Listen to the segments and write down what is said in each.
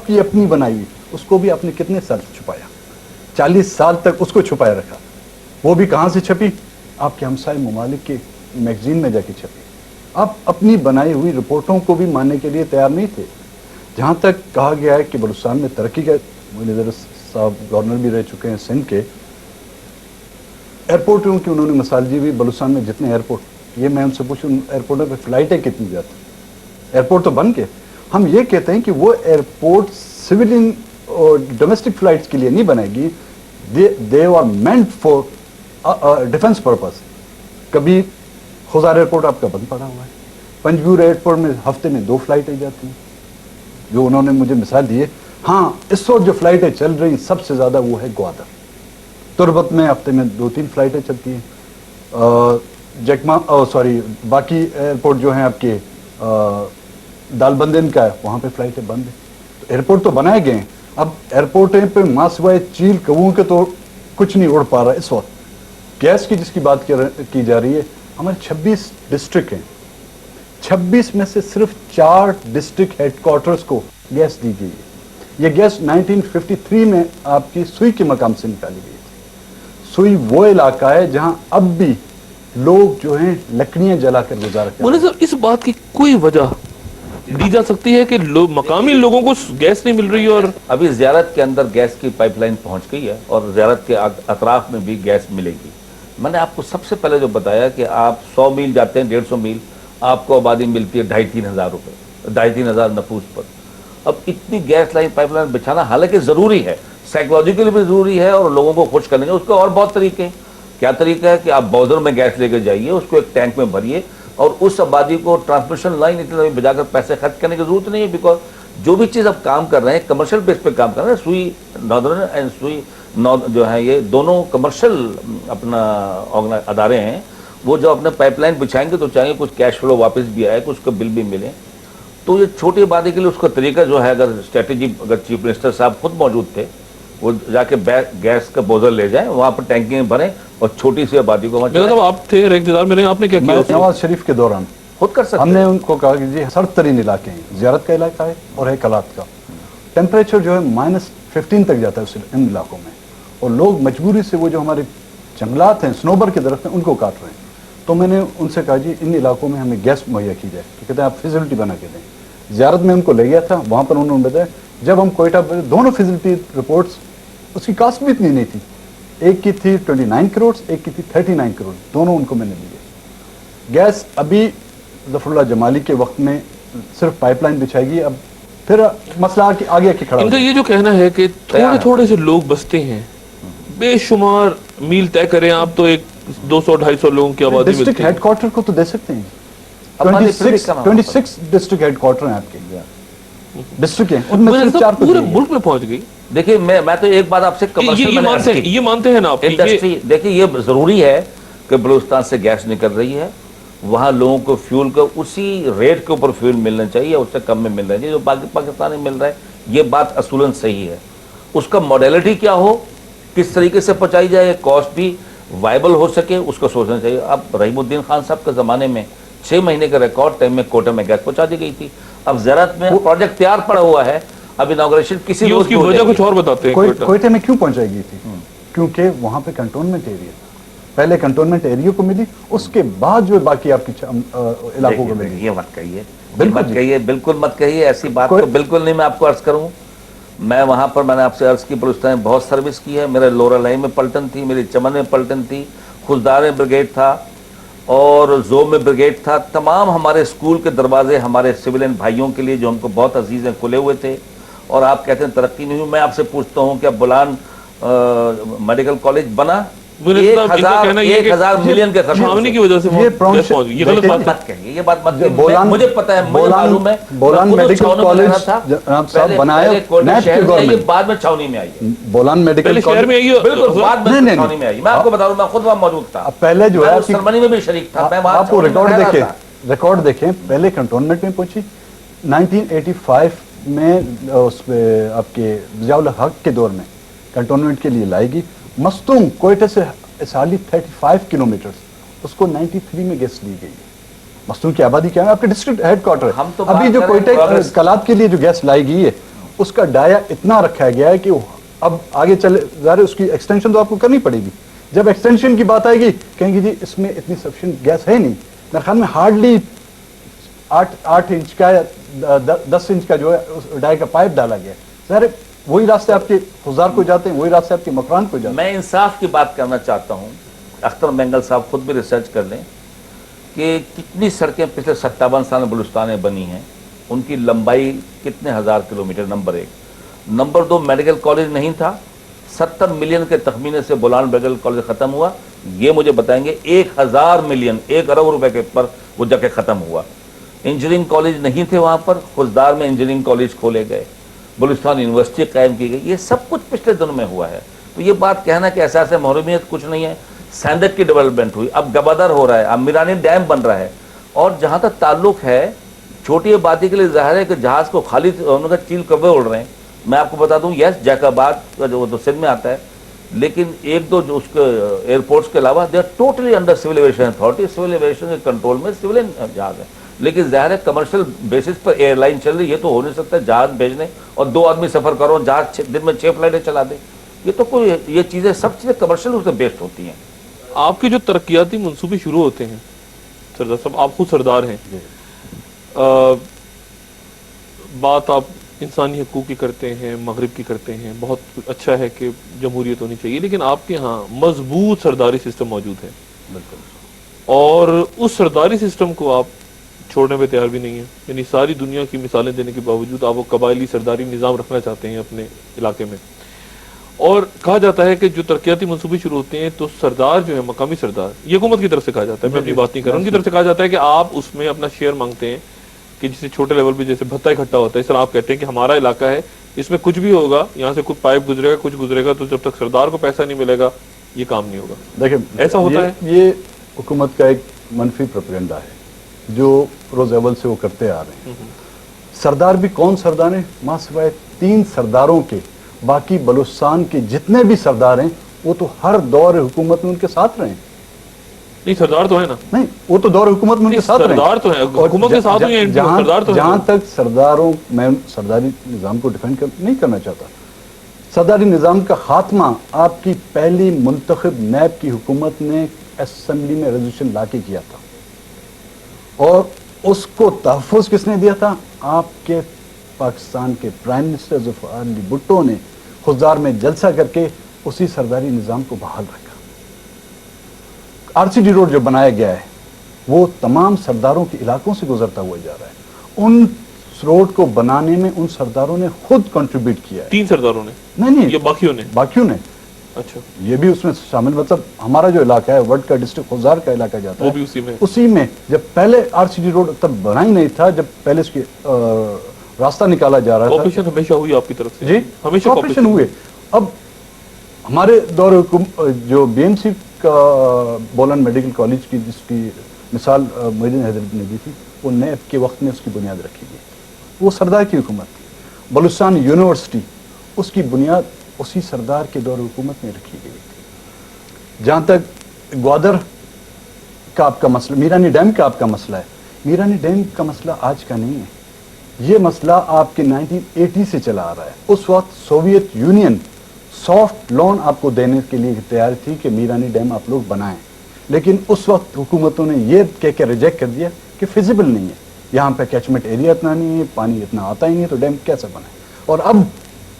آپ کی اپنی بنائی ہوئی، اس کو بھی آپ نے کتنے سال چھپایا؟ 40 سال تک اس کو چھپایا رکھا. وہ بھی کہاں سے چھپی؟ آپ کے ہمسائے ممالک کے میگزین میں جا کے چھپی. آپ اپنی بنائی ہوئی رپورٹوں کو بھی ماننے کے لیے تیار نہیں تھے. جہاں تک کہا گیا ہے کہ بلوچستان میں ترقی کا، نظر صاحب گورنر بھی رہ چکے ہیں سندھ کے، ایئرپورٹوں کی انہوں نے مثال دی ہوئی. بلوچستان میں جتنے ایئرپورٹ، یہ میں ان سے پوچھوں ایئرپورٹوں پہ فلائٹیں کتنی جاتی؟ ایئرپورٹ تو بن کے ہم یہ کہتے ہیں کہ وہ ایئرپورٹ سویلین اور ڈومیسٹک فلائٹس کے لیے نہیں بنائے گی. They are meant for defence purpose. کبھی خزار ایئرپورٹ آپ کا بند پڑا ہوا ہے. پنجگور ایئرپورٹ میں ہفتے میں 2 فلائٹیں جاتی ہیں جو انہوں نے مجھے مثال دی ہے. ہاں اس وقت جو فلائٹیں چل رہی ہیں سب سے زیادہ وہ ہے گوادر. تربت میں ہفتے میں 2-3 فلائٹیں چلتی ہیں. جیکما باقی ایئرپورٹ جو ہیں آپ کے دال بندین کا ہے وہاں پہ فلائٹیں بند ہیں. تو ایئرپورٹ تو بنائے گئے ہیں. اب ایئرپورٹیں پہ ماں سوائے چیل کووں کے تو کچھ نہیں اڑ پا رہا اس وقت. گیس کی جس کی بات کی جا رہی ہے، ہمارے 26 ڈسٹرکٹ ہیں. 26 میں سے صرف 4 ڈسٹرکٹ ہیڈ کوارٹرز کو گیس دی گئی ہے. یہ گیس 1953 میں آپ کی سوئی کے مقام سے نکالی گئی تھی. سوئی وہ علاقہ ہے جہاں اب بھی لوگ جو ہیں لکڑیاں جلا کر گزارا کرتے ہیں. مولانا صاحب اس بات کی کوئی وجہ دی جا سکتی ہے کہ مقامی لوگوں کو گیس نہیں مل رہی؟ اور ابھی زیارت کے اندر گیس کی پائپ لائن پہنچ گئی ہے اور زیارت کے اطراف میں بھی گیس ملے گی. میں نے آپ کو سب سے پہلے جو بتایا کہ آپ 100 میل جاتے ہیں، 150 میل، آپ کو آبادی ملتی ہے 2,500-3,000 ہزار روپے، 2,500-3,000 نفوس پر. اب اتنی گیس لائن پائپ لائن بچھانا حالانکہ ضروری ہے، سائیکولوجیکلی بھی ضروری ہے اور لوگوں کو خوش کرنے کے اس کے اور بہت طریقے ہیں. کیا طریقہ ہے کہ آپ بوزر میں گیس لے کے جائیے، اس کو ایک ٹینک میں بھریے اور اس آبادی کو ٹرانسمیشن لائن اتنے بجا کر پیسے خرچ کرنے کی ضرورت نہیں ہے. بیکاز جو بھی چیز آپ کام کر رہے ہیں کمرشل بیس پہ کام کر رہے ہیں. سوئی ناردرن اینڈ سوئی جو ہیں یہ دونوں کمرشل اپنا ادارے ہیں. وہ جو اپنے پائپ لائن بچھائیں گے تو چاہیے کچھ کیش فلو واپس بھی آئے، کچھ کا بل بھی ملے. تو یہ چھوٹی آبادی کے لیے اس کا طریقہ جو ہے، اگر اسٹریٹجی اگر چیف منسٹر صاحب خود موجود تھے، وہ جا کے گیس کا بوزر لے جائیں، وہاں پر ٹینکیں بھریں اور چھوٹی سی آبادی کو آپ تھے انتظار میں رہے، آپ نے کیا کیا؟ نواز شریف کے دوران خود کر سکتے. ہم نے ان کو کہا کہ جی سرد ترین علاقے ہیں، زیارت کا علاقہ ہے اور ہے کلات کا. ٹیمپریچر جو ہے -15 تک جاتا ہے ان علاقوں میں، اور لوگ مجبوری سے وہ جو ہمارے جنگلات ہیں، سنوبر کے درخت ہیں، ان کو کاٹ رہے ہیں. تو میں نے ان سے کہا جی ان علاقوں میں ہمیں گیس مہیا کی جائے. تو کہتے ہیں آپ فیسلٹی بنا کے دیں. زیارت میں ان کو لے گیا تھا، وہاں پر انہوں نے بتایا جب ہم کوئٹہ دونوں فیسلٹی رپورٹس، اس کی کاسٹ بھی اتنی نہیں تھی. ایک کی تھی 29 کروڑ، ایک کی تھی 39 کروڑ، دونوں ان کو میں نے دیے. گیس ابھی ظفر اللہ جمالی کے وقت میں صرف پائپ لائن بچھائے گی. اب پھر مسئلہ آگے کے کھڑا ان کا یہ جو کہنا ہے کہ تھوڑے تھوڑے سے لوگ بستے ہیں، بے شمار میل طے کریں آپ تو ایک 200-250 لوگوں کی آبادی ڈسٹرکٹ ہیڈ کوارٹر کو تو دے سکتے ہیں. 26 ڈسٹرکٹ ہیڈ کوارٹر ہیں آپ کے ڈسٹرکٹ ہیں، ان میں صرف 4 پورے ملک میں پہنچ گئی. دیکھیے میں تو ایک بات آپ سے یہ مانتے ہیں نا آپ انڈسٹری، دیکھیے یہ ضروری ہے کہ بلوچستان سے گیس نکل رہی ہے، وہاں لوگوں کو فیول کا اسی ریٹ کے اوپر فیول ملنا چاہیے، اس سے کم میں مل رہا ہے جو باقی پاکستان میں مل رہا ہے. یہ بات اصولاً صحیح ہے. اس کا موڈیلٹی کیا ہو، کس طریقے سے پہنچائی جائے، کاسٹ بھی وائبل ہو سکے، اس کو سوچنا چاہیے. اب رحیم الدین خان صاحب کے زمانے میں 6 مہینے کا ریکارڈ ٹائم میں کوٹہ میں گیس پہنچا دی گئی تھی. اب زیارت میں پروجیکٹ تیار پڑا ہوا ہے، اب انوگریشن کسی روز کی وجہ کچھ اور بتاتے ہیں. کوئٹہ میں کیوں پہنچائی گئی تھی؟ کیونکہ وہاں پہ کنٹونمنٹ ایریا تھا. پہلے کنٹونمنٹ ایریا کو ملی، اس کے بعد جو باقی آپ کی علاقوں کو ملی. یہ مت کہیے، بالکل مت کہیے ایسی بات تو بالکل نہیں. میں آپ کو عرض کروں، میں وہاں پر میں نے آپ سے عرض کی بلوچستان میں بہت سروس کی ہے. میرے لورا لائی میں پلٹن تھی، میری چمن میں پلٹن تھی، خزدار میں بریگیڈ تھا اور زوم میں بریگیڈ تھا. تمام ہمارے اسکول کے دروازے ہمارے سویلین بھائیوں کے لیے جو ہم کو بہت عزیز ہیں کھلے ہوئے تھے. اور آپ کہتے ہیں ترقی نہیں ہوئی. میں آپ سے پوچھتا ہوں کیا بولان میڈیکل کالج بنا؟ 1,000 ملین کے خرچ کی وجہ سے یہ غلط بات مت کہیے، یہ بات مت کہیے. مجھے پتا ہے، مجھے معلوم ہے. بولان میڈیکل کالج صاحب بنایا یہ بعد میں چھاؤنی میں آئی ہے. بولان میڈیکل شہر میں بالکل بعد میں چھاؤنی میں آئی. میں آپ کو بتا دوں، میں خود وہاں موجود تھا، پہلے جو ہے سرمنی میں بھی شریک تھا. آپ کو ریکارڈ دیکھیں، پہلے کنٹونمنٹ میں پہنچی. 1985 میں اس پہ آپ کے ضیاء الحق کے دور میں کنٹونمنٹ کے لیے لائے گی. مستونگ کوئٹہ سے اسالی 35 کلومیٹر، اس کو 93 میں گیس لی گئی. مستونگ کی آبادی کیا ہے؟ آپ کے ڈسٹرکٹ ہیڈ کوارٹر. ابھی جو کوئٹہ کلات کے لیے جو گیس لائی گئی ہے اس کا ڈایا اتنا رکھا گیا ہے کہ اب آگے چلے ظاہر اس کی ایکسٹینشن تو آپ کو کرنی پڑے گی. جب ایکسٹینشن کی بات آئے گی کہیں گے جی اس میں اتنی سفیشینٹ گیس ہے نہیں. میرے خیال میں ہارڈلی 8 انچ کا یا 10 انچ کا جو ہے اس ڈائی کا پائپ ڈالا گیا ہے. ظاہر وہی راستے آپ کے خضار کو جاتے ہیں, وہی راستے آپ کے مکران کو جاتے ہیں. میں انصاف کی بات کرنا چاہتا ہوں, اختر مینگل صاحب خود بھی ریسرچ کر لیں کہ کتنی سڑکیں پچھلے 57 سال میں بلوچستان میں بنی ہیں, ان کی لمبائی کتنے ہزار kilometre. Number 1. Number 2, medical college نہیں تھا, 70 ملین کے تخمینے سے بولان میڈیکل کالج ختم ہوا. یہ مجھے بتائیں گے 1000 ملین 1 ارب روپے کے پر وہ جا کے ختم ہوا. انجینئرنگ کالج نہیں تھے وہاں پر, خزدار میں انجینئرنگ کالج کھولے گئے, بلوچستان یونیورسٹی قائم کی گئی. یہ سب کچھ پچھلے دنوں میں ہوا ہے. تو یہ بات کہنا کہ احساس محرومیت کچھ نہیں ہے. سینڈک کی ڈیولپمنٹ ہوئی, اب گبادر ہو رہا ہے, اب میرانی ڈیم بن رہا ہے. اور جہاں تک تعلق ہے چھوٹی آبادی کے لیے ظاہر ہے کہ جہاز کو خالی ان کا چیل کوے اڑ رہے ہیں. میں آپ کو بتا دوں, یس جیک آباد کا جو تو سندھ میں آتا ہے, لیکن 1-2 جو اس کے ایئرپورٹس کے علاوہ they are totally under civil aviation authority. Civil aviation کے کنٹرول میں سول جہاز ہے, لیکن ظاہر ہے کمرشل بیسس پر ایئر لائن چل رہی. یہ تو ہو نہیں سکتا جہاز بھیجنے اور 2 آدمی سفر کرو, جہاز دن میں 6 فلائٹیں چلا دیں. یہ تو کوئی, یہ چیزیں سب چیزیں کمرشل اس سے بیسڈ ہوتی ہیں. آپ کے جو ترقیاتی منصوبے شروع ہوتے ہیں سردار صاحب, آپ خود سردار ہیں, بات آپ انسانی حقوق کی کرتے ہیں, مغرب کی کرتے ہیں, بہت اچھا ہے کہ جمہوریت ہونی چاہیے, لیکن آپ کے ہاں مضبوط سرداری سسٹم موجود ہے. بالکل. اور اس سرداری سسٹم کو آپ چھوڑنے پہ تیار بھی نہیں ہیں. یعنی ساری دنیا کی مثالیں دینے کے باوجود آپ وہ قبائلی سرداری نظام رکھنا چاہتے ہیں اپنے علاقے میں. اور کہا جاتا ہے کہ جو ترقیاتی منصوبے شروع ہوتے ہیں تو سردار جو ہے, مقامی سردار, یہ حکومت کی طرف سے کہا جاتا ہے, میں اپنی بات نہیں کر رہا ہوں, ان کی طرف سے کہا جاتا ہے کہ آپ اس میں اپنا شیئر مانگتے ہیں, کہ جسے چھوٹے لیول پہ جیسے بھتہ اکٹھا ہوتا ہے, اس طرح آپ کہتے ہیں کہ ہمارا علاقہ ہے, اس میں کچھ بھی ہوگا, یہاں سے کچھ پائپ گزرے گا, کچھ گزرے گا, تو جب تک سردار کو پیسہ نہیں ملے گا یہ کام نہیں ہوگا. دیکھیں ایسا ہوتا ہے. یہ حکومت کا ایک منفی پروپیگنڈا ہے جو روز اول سے وہ کرتے آ رہے ہیں. سردار بھی کون سردار ہیں؟ ماں سوائے 3 سرداروں کے باقی بلوچستان کے جتنے بھی سردار ہیں وہ تو ہر دور حکومت میں ان کے ساتھ رہے ہیں. نہیں سردار تو ہے نا, نہیں وہ تو دور حکومت میں ان کے ساتھ رہے ہیں. سردار تو ہے, حکومت کے ساتھ ہوئی ہیں, سردار تو ہے. جہاں تک سرداروں, میں سرداری نظام کو ڈیفینڈ نہیں کرنا چاہتا, سرداری نظام کا خاتمہ آپ کی پہلی منتخب نیب کی حکومت نے اسمبلی میں ریزولوشن لا کے کیا تھا, اور اس کو تحفظ کس نے دیا تھا؟ آپ کے پاکستان کے پرائم منسٹر ظفر علی بھٹو نے خضدار میں جلسہ کر کے اسی سرداری نظام کو بحال رکھا. RCD روڈ جو بنایا گیا ہے وہ تمام سرداروں کے علاقوں سے گزرتا ہوا جا رہا ہے. ان روڈ کو بنانے میں ان سرداروں نے خود کنٹریبیوٹ کیا ہے. 3 سرداروں نے؟ نہیں, یہ باقیوں نے. اچھا, یہ بھی اس میں شامل. مطلب ہمارا جو علاقہ ہے وڈ کا ڈسٹرکٹ خضدار کا علاقہ جاتا ہے, وہ بھی اسی میں جب پہلے RCD روڈ تب بنا ہی نہیں تھا, جب پہلے اس کی راستہ نکالا جا رہا تھا. کوپریشن ہمیشہ ہوئی آپ کی طرف سے؟ جی ہمیشہ کوپریشن ہوئے. اب ہمارے دور جو BMC کا بولان میڈیکل کالج کی جس کی مثال محدین حیدر نے دی تھی, وہ نیب کے وقت میں اس کی بنیاد رکھی گئی. وہ سردار کی حکومت تھی. بلوچستان یونیورسٹی, اس کی بنیاد اسی سردار کے دور حکومت میں رکھی گئی تھی. جہاں تک گوادر کا آپ کا مسئلہ, میرانی ڈیم کا آپ کا مسئلہ ہے, میرانی ڈیم کا مسئلہ آج کا نہیں ہے. یہ مسئلہ آپ کے 1980 سے چلا آ رہا ہے. اس وقت سوویت یونین سافٹ لون آپ کو دینے کے لیے تیار تھی کہ میرانی ڈیم آپ لوگ بنائیں, لیکن اس وقت حکومتوں نے یہ کہہ کے ریجیکٹ کر دیا کہ فیزیبل نہیں ہے, یہاں پہ کیچمنٹ ایریا اتنا نہیں ہے, پانی اتنا آتا ہی نہیں ہے, تو ڈیم کیسے بنائیں. اور اب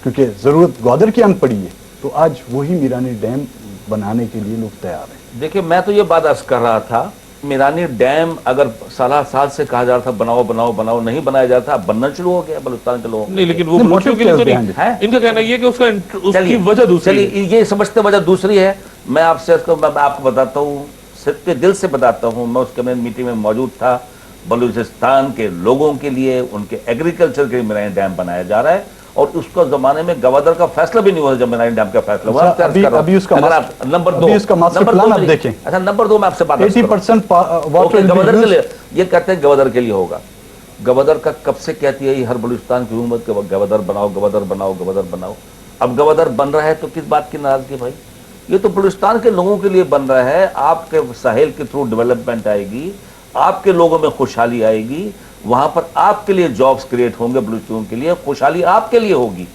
کیونکہ ضرورت گوادر کی آن پڑی ہے, تو آج وہی میرانی ڈیم بنانے کے لیے لوگ تیار ہیں. دیکھیں میں تو یہ بات عرض کر رہا تھا, میرانی ڈیم اگر سال سے کہا جا رہا تھا بناؤ بناؤ بناؤ, نہیں بنایا جاتا, بننا شروع ہو گیا بلوچستان کے لوگوں. نہیں لیکن وہ بلوچوں کے لیے تو نہیں ہے, ان کا کہنا یہ ہے کہ اس کی وجہ دوسری ہے. چلیے یہ سمجھتے وجہ دوسری ہے. میں آپ سے آپ کو بتاتا ہوں, صدق کے دل سے بتاتا ہوں, میں اس کیبنٹ میٹنگ میں موجود تھا. بلوچستان کے لوگوں کے لیے, ان کے ایگریکلچر کے لیے میرانی ڈیم بنایا جا رہا ہے, اور اس کو زمانے میں گوادر کا فیصلہ بھی نہیں ہوا جب میرانی ڈیم کا فیصلہ ہوا. نمبر 2 دیکھیں, اچھا نمبر 2 میں آپ سے بات 80% گوادر کے لیے, یہ کہتے ہیں گوادر کے لیے ہوگا. گوادر کا کب سے کہتی ہے ہر بلوچستان کی حکومت کے گوادر بناؤ گوادر بناؤ گوادر بناؤ. اب گوادر بن رہا ہے تو کس بات کی ناراضگی بھائی؟ یہ تو بلوچستان کے لوگوں کے لیے بن رہا ہے. آپ کے ساحل کے تھرو ڈیولپمنٹ آئے گی, آپ کے لوگوں میں خوشحالی آئے گی, وہاں پر آپ کے لیے جابز کریٹ ہوں گے بلوچوں کے لیے, خوشحالی آپ کے لیے ہوگی.